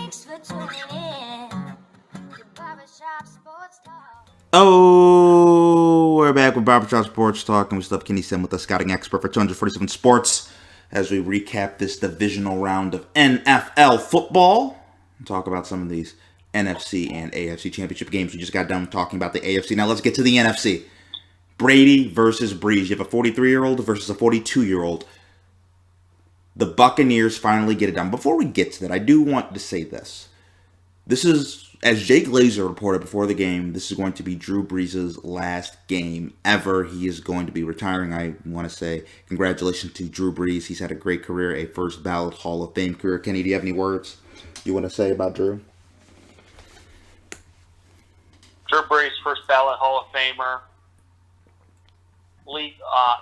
Thanks for tuning in to Barbershop Sports Talk. Oh, we're back with Barbershop Sports Talk, and we still have Kenney Sem with us, scouting expert for 247 Sports, as we recap this divisional round of NFL football and talk about some of these NFC and AFC championship games. We just got done talking about the AFC. Now let's get to the NFC. Brady versus Brees. You have a 43-year-old versus a 42-year-old. The Buccaneers finally get it done. Before we get to that, I do want to say this. This is, as Jake Glazer reported before the game, this is going to be Drew Brees' last game ever. He is going to be retiring. I want to say congratulations to Drew Brees. He's had a great career, a first ballot Hall of Fame career. Kenny, do you have any words you want to say about Drew? Drew Brees, first ballot Hall of Famer,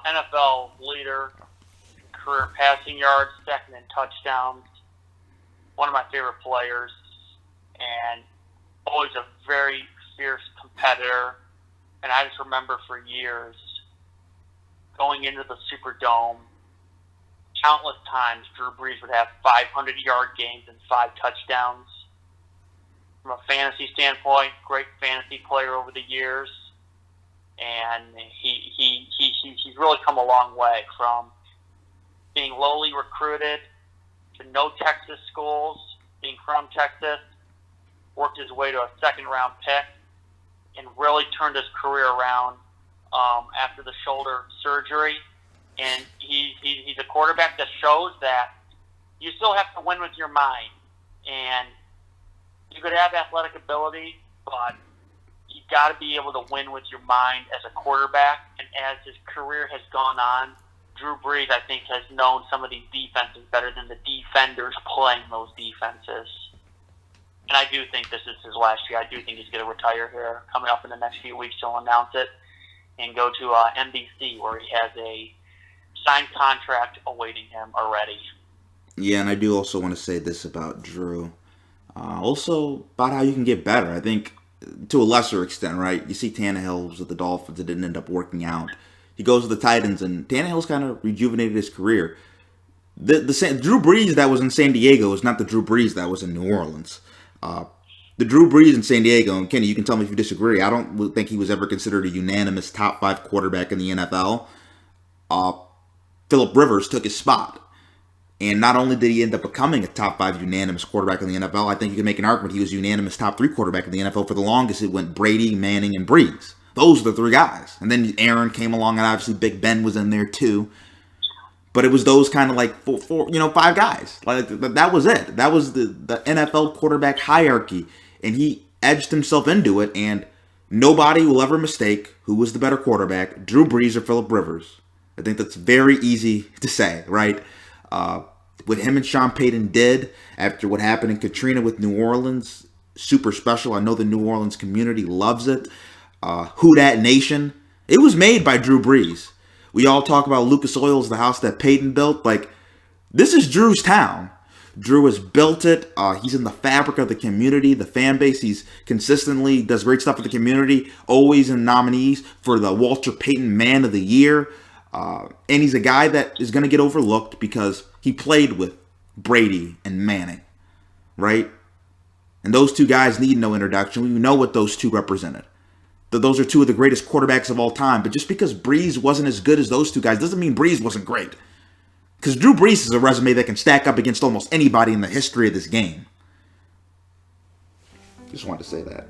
NFL leader, career passing yards, second in touchdowns, one of my favorite players, and always a very fierce competitor. And I just remember for years going into the Superdome, countless times Drew Brees would have 500-yard games and 5 touchdowns. From a fantasy standpoint, great fantasy player over the years, and he's really come a long way from being lowly recruited to no Texas schools, being from Texas, worked his way to a second-round pick, and really turned his career around after the shoulder surgery. And he's a quarterback that shows that you still have to win with your mind. And you could have athletic ability, but you got to be able to win with your mind as a quarterback. And as his career has gone on, Drew Brees, I think, has known some of these defenses better than the defenders playing those defenses. And I do think this is his last year. I do think he's going to retire here. Coming up in the next few weeks, he'll announce it and go to NBC, where he has a signed contract awaiting him already. Yeah, and I do also want to say this about Drew. Also about how you can get better. I think to a lesser extent, right? You see Tannehill was with the Dolphins. It didn't end up working out. He goes to the Titans, and Tannehill's kind of rejuvenated his career. The Drew Brees that was in San Diego is not the Drew Brees that was in New Orleans. The Drew Brees in San Diego, and Kenny, you can tell me if you disagree, I don't think he was ever considered a unanimous top 5 quarterback in the NFL. Phillip Rivers took his spot. And not only did he end up becoming a top 5 unanimous quarterback in the NFL, I think you can make an argument he was unanimous top 3 quarterback in the NFL for the longest. It went Brady, Manning, and Brees. Those are the 3 guys. And then Aaron came along, and obviously Big Ben was in there too. But it was those kind of like 5 guys. Like that was it. That was the NFL quarterback hierarchy, and he edged himself into it. And nobody will ever mistake who was the better quarterback, Drew Brees or Phillip Rivers. I think that's very easy to say, right? What him and Sean Payton did after what happened in Katrina with New Orleans, super special. I know the New Orleans community loves it. Who Dat Nation? It was made by Drew Brees. We all talk about Lucas Oil's, the house that Peyton built. Like, this is Drew's town. Drew has built it. He's in the fabric of the community, the fan base. He's consistently does great stuff for the community. Always in nominees for the Walter Payton Man of the Year. And he's a guy that is going to get overlooked because he played with Brady and Manning, right? And those 2 guys need no introduction. We know what those 2 represented. Those are 2 of the greatest quarterbacks of all time. But just because Brees wasn't as good as those 2 guys doesn't mean Brees wasn't great. Because Drew Brees is a resume that can stack up against almost anybody in the history of this game. Just wanted to say that.